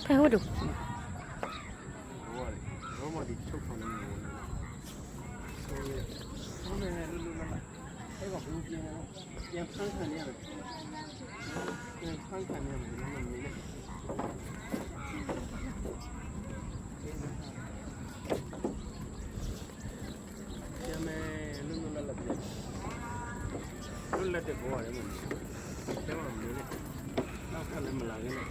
ဖဲဟုတ်တော့ ဘောမဒီချုပ်ဆောင်နေတယ်ဆိုရဘုံနဲ့လူလာအဲ့ကဘူးပြင်းနေတော့ပြန်ဖန်ခံနေရတယ်ပြန်ဖန်ခံနေရတယ်မင်းလည်းကျမဲလူလာလာပြန်လူလက်တဲ့ဘောရတယ်မင်းကျမမလို့လေနောက်ခါလည်းမလာခဲ့နဲ့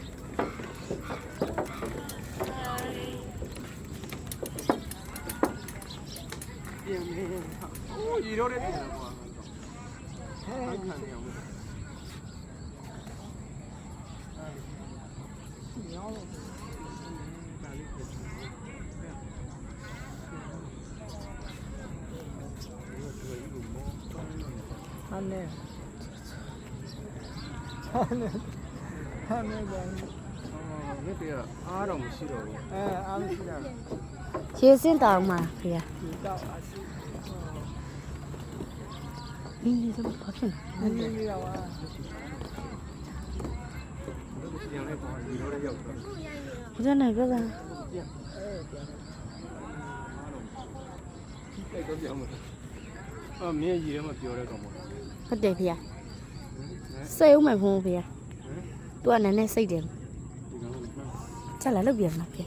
ပြန်နေအိုးရီတော့တဲ့ပြန်ကွာဟဲ့ခံနေအောင်하네. 그때 아랑 싫어. 예, 암시라. ရေစင်းတောင်မှာဖေရ 이따 아시. နင်းနေစမဘာဖြစ်လဲ 니미가 와. 그냥 해 봐. 이거를 역. ဘုရားနိုင်ပြောတာ 이거 병. 아, 매 이러면 뼈를 거 뭐. ဟုတ်တယ်ဖေရစိတ်ဦးမယ်ဖုံးဖေရသူကနည်းနည်းစိတ်တယ် 이거는 ချက်လာလုပ်ပြန်မှာဖေ